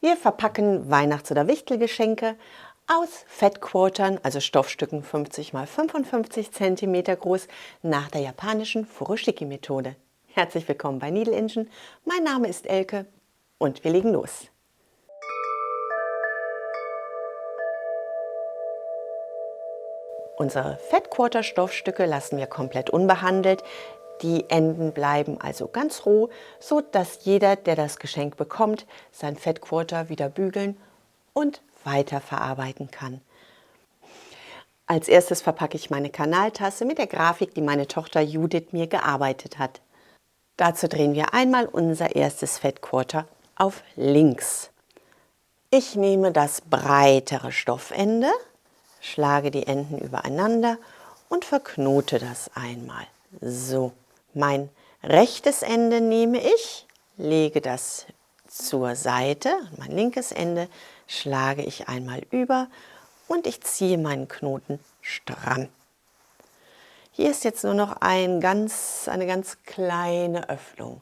Wir verpacken Weihnachts- oder Wichtelgeschenke aus Fettquartern, also Stoffstücken 50 x 55 cm groß, nach der japanischen Furoshiki-Methode. Herzlich willkommen bei Needle Engine. Mein Name ist Elke und wir legen los. Unsere Fettquarter-Stoffstücke lassen wir komplett unbehandelt. Die Enden bleiben also ganz roh, so dass jeder, der das Geschenk bekommt, sein Fettquarter wieder bügeln und weiterverarbeiten kann. Als erstes verpacke ich meine Kanaltasse mit der Grafik, die meine Tochter Judith mir gearbeitet hat. Dazu drehen wir einmal unser erstes Fettquarter auf links. Ich nehme das breitere Stoffende, schlage die Enden übereinander und verknote das einmal. So, mein rechtes Ende nehme ich, lege das zur Seite, mein linkes Ende schlage ich einmal über und ich ziehe meinen Knoten stramm. Hier ist jetzt nur noch eine ganz kleine Öffnung.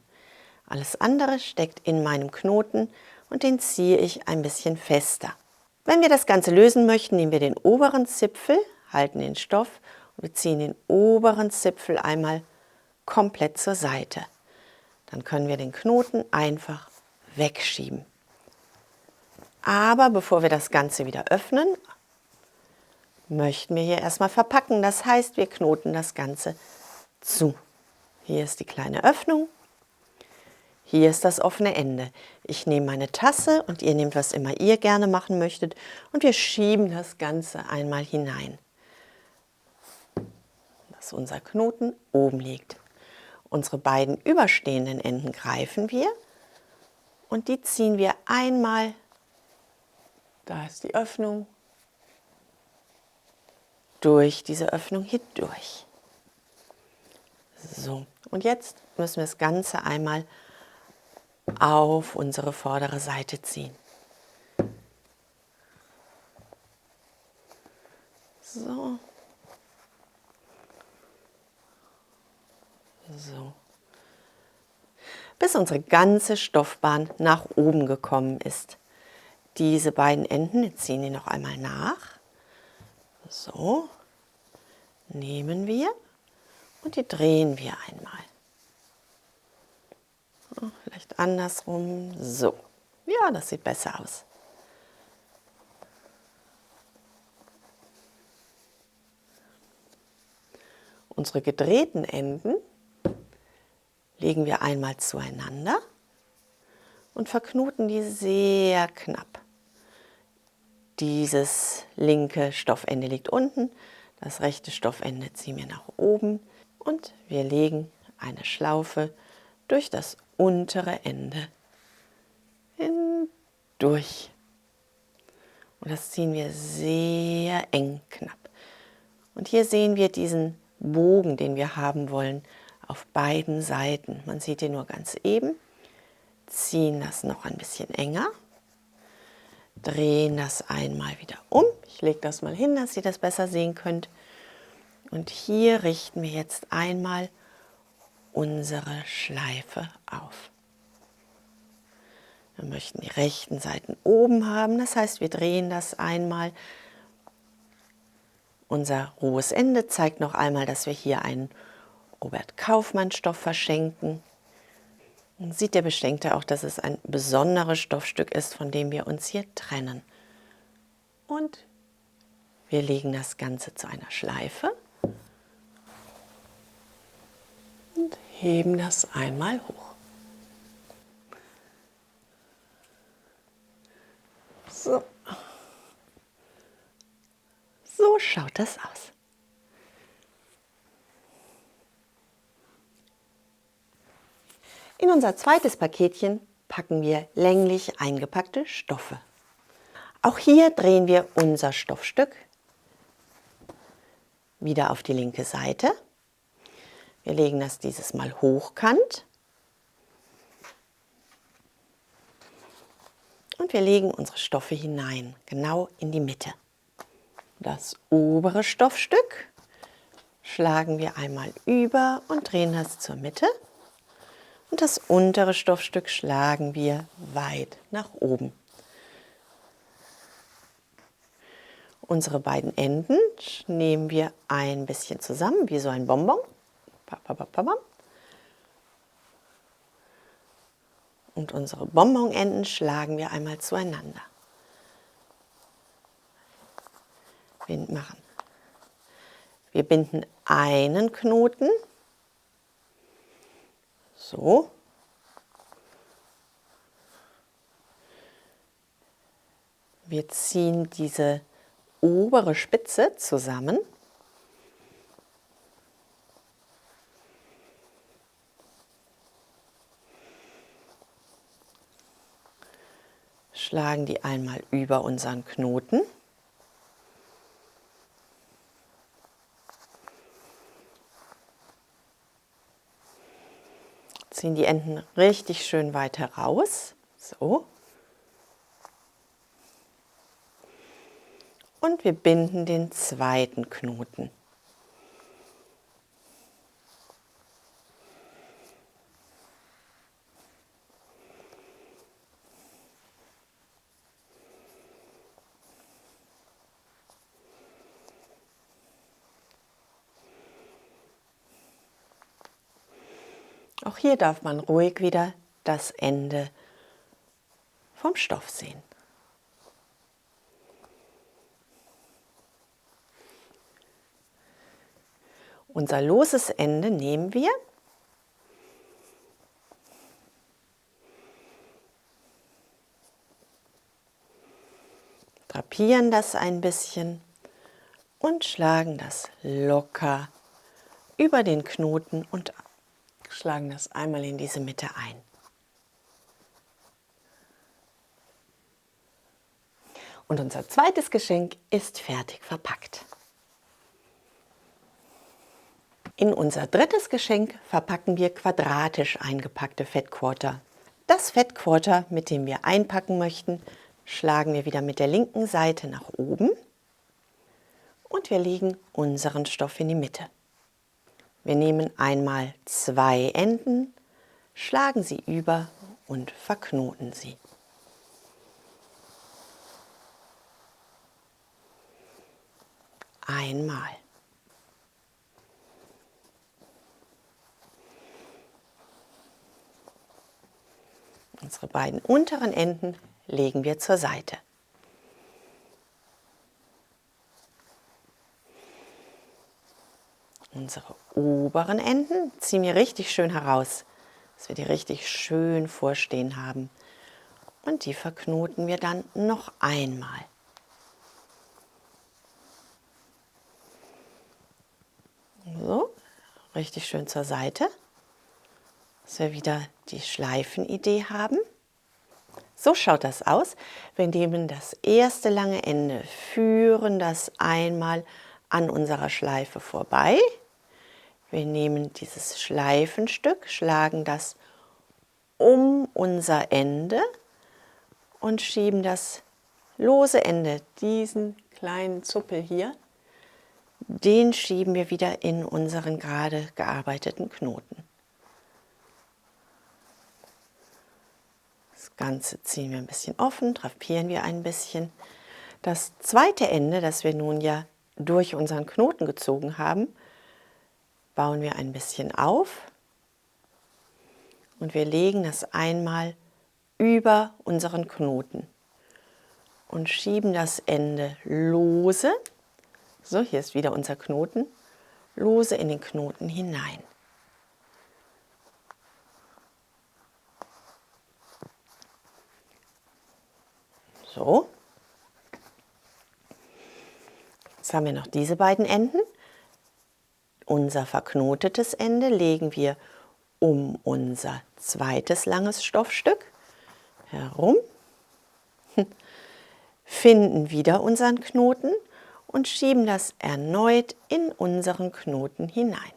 Alles andere steckt in meinem Knoten und den ziehe ich ein bisschen fester. Wenn wir das Ganze lösen möchten, nehmen wir den oberen Zipfel, halten den Stoff und wir ziehen den oberen Zipfel einmal komplett zur Seite. Dann können wir den Knoten einfach wegschieben. Aber bevor wir das Ganze wieder öffnen, möchten wir hier erstmal verpacken. Das heißt, wir knoten das Ganze zu. Hier ist die kleine Öffnung. Hier ist das offene Ende. Ich nehme meine Tasse und ihr nehmt, was immer ihr gerne machen möchtet, und wir schieben das Ganze einmal hinein, dass unser Knoten oben liegt. Unsere beiden überstehenden Enden greifen wir und die ziehen wir einmal, da ist die Öffnung, durch diese Öffnung hindurch. So, und jetzt müssen wir das Ganze einmal auf unsere vordere Seite ziehen. So. So. Bis unsere ganze Stoffbahn nach oben gekommen ist. Diese beiden Enden, jetzt ziehen die noch einmal nach. So. Nehmen wir und die drehen wir einmal. Vielleicht andersrum. So. Ja, das sieht besser aus. Unsere gedrehten Enden legen wir einmal zueinander und verknoten die sehr knapp. Dieses linke Stoffende liegt unten, das rechte Stoffende ziehen wir nach oben und wir legen eine Schlaufe durch das untere Ende hindurch. Und das ziehen wir sehr eng knapp. Und hier sehen wir diesen Bogen, den wir haben wollen, auf beiden Seiten. Man sieht ihn nur ganz eben. Ziehen das noch ein bisschen enger. Drehen das einmal wieder um. Ich lege das mal hin, dass ihr das besser sehen könnt. Und hier richten wir jetzt einmal unsere Schleife auf. Wir möchten die rechten Seiten oben haben, das heißt, wir drehen das einmal. Unser rohes Ende zeigt noch einmal, dass wir hier einen Robert Kaufmann Stoff verschenken. Dann sieht der Beschenkte auch, dass es ein besonderes Stoffstück ist, von dem wir uns hier trennen. Und wir legen das Ganze zu einer Schleife und heben das einmal hoch. So. So schaut das aus. In unser zweites Paketchen packen wir länglich eingepackte Stoffe. Auch hier drehen wir unser Stoffstück wieder auf die linke Seite. Wir legen das dieses Mal hochkant. Und wir legen unsere Stoffe hinein, genau in die Mitte. Das obere Stoffstück schlagen wir einmal über und drehen das zur Mitte. Und das untere Stoffstück schlagen wir weit nach oben. Unsere beiden Enden nehmen wir ein bisschen zusammen, wie so ein Bonbon. Und unsere Bonbonenden schlagen wir einmal zueinander. Wir binden einen Knoten, so. Wir ziehen diese obere Spitze zusammen. Schlagen die einmal über unseren Knoten. Ziehen die Enden richtig schön weit heraus. So. Und wir binden den zweiten Knoten. Auch hier darf man ruhig wieder das Ende vom Stoff sehen. Unser loses Ende nehmen wir, drapieren das ein bisschen und schlagen das locker über den Knoten und schlagen das einmal in diese Mitte ein. Und unser zweites Geschenk ist fertig verpackt. In unser drittes Geschenk verpacken wir quadratisch eingepackte Fettquarter. Das Fettquarter, mit dem wir einpacken möchten, schlagen wir wieder mit der linken Seite nach oben und wir legen unseren Stoff in die Mitte. Wir nehmen einmal zwei Enden, schlagen sie über und verknoten sie. Einmal. Unsere beiden unteren Enden legen wir zur Seite. Unsere oberen Enden ziehen wir richtig schön heraus, dass wir die richtig schön vorstehen haben. Und die verknoten wir dann noch einmal. So, richtig schön zur Seite, dass wir wieder die Schleifenidee haben. So schaut das aus. Wir nehmen das erste lange Ende, führen das einmal an unserer Schleife vorbei. Wir nehmen dieses Schleifenstück, schlagen das um unser Ende und schieben das lose Ende, diesen kleinen Zuppel hier, den schieben wir wieder in unseren gerade gearbeiteten Knoten. Das Ganze ziehen wir ein bisschen offen, drapieren wir ein bisschen. Das zweite Ende, das wir nun ja durch unseren Knoten gezogen haben, bauen wir ein bisschen auf und wir legen das einmal über unseren Knoten und schieben das Ende lose, so hier ist wieder unser Knoten, lose in den Knoten hinein. So. Jetzt haben wir noch diese beiden Enden. Unser verknotetes Ende legen wir um unser zweites langes Stoffstück herum, finden wieder unseren Knoten und schieben das erneut in unseren Knoten hinein.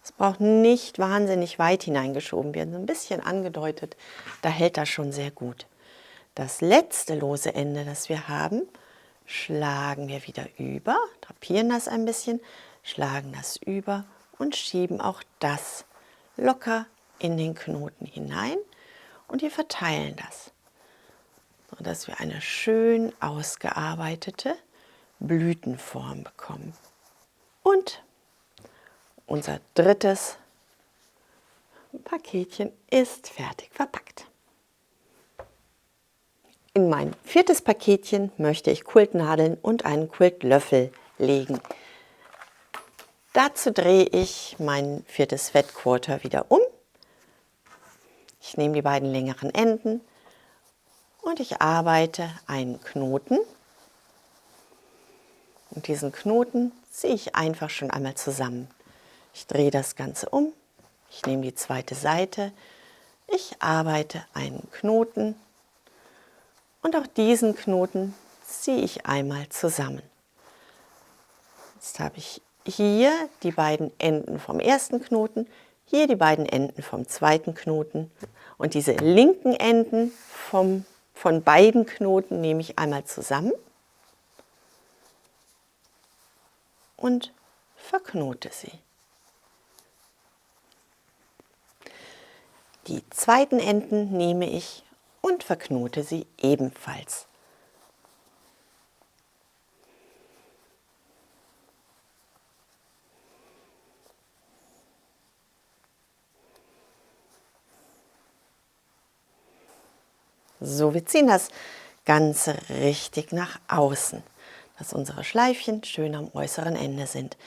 Es braucht nicht wahnsinnig weit hineingeschoben werden, so ein bisschen angedeutet, da hält das schon sehr gut. Das letzte lose Ende, das wir haben, schlagen wir wieder über, drapieren das ein bisschen, schlagen das über und schieben auch das locker in den Knoten hinein und wir verteilen das. So, sodass wir eine schön ausgearbeitete Blütenform bekommen. Und unser drittes Paketchen ist fertig verpackt. In mein viertes Paketchen möchte ich Quiltnadeln und einen Quiltlöffel legen. Dazu drehe ich mein viertes Fat Quarter wieder um. Ich nehme die beiden längeren Enden und ich arbeite einen Knoten. Und diesen Knoten ziehe ich einfach schon einmal zusammen. Ich drehe das Ganze um, ich nehme die zweite Seite, ich arbeite einen Knoten und auch diesen Knoten ziehe ich einmal zusammen. Jetzt habe ich hier die beiden Enden vom ersten Knoten, hier die beiden Enden vom zweiten Knoten und diese linken Enden von beiden Knoten nehme ich einmal zusammen und verknote sie. Die zweiten Enden nehme ich und verknote sie ebenfalls. So, wir ziehen das Ganze richtig nach außen, dass unsere Schleifchen schön am äußeren Ende sind.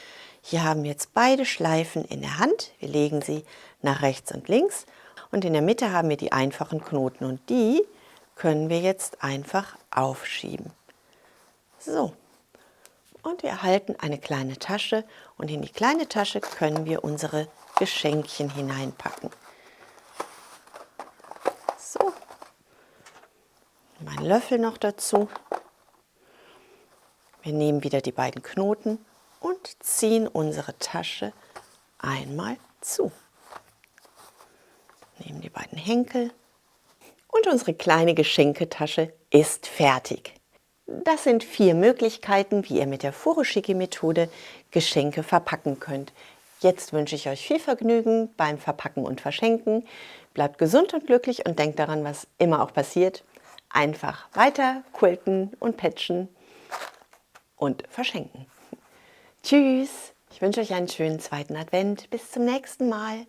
Hier haben wir jetzt beide Schleifen in der Hand. Wir legen sie nach rechts und links. Und in der Mitte haben wir die einfachen Knoten und die können wir jetzt einfach aufschieben. So, und wir erhalten eine kleine Tasche und in die kleine Tasche können wir unsere Geschenkchen hineinpacken. So, mein Löffel noch dazu. Wir nehmen wieder die beiden Knoten und ziehen unsere Tasche einmal zu. Nehmen die beiden Henkel und unsere kleine Geschenketasche ist fertig. Das sind 4 Möglichkeiten, wie ihr mit der Furoshiki-Methode Geschenke verpacken könnt. Jetzt wünsche ich euch viel Vergnügen beim Verpacken und Verschenken. Bleibt gesund und glücklich und denkt daran, was immer auch passiert. Einfach weiter quilten und patchen und verschenken. Tschüss! Ich wünsche euch einen schönen zweiten Advent. Bis zum nächsten Mal.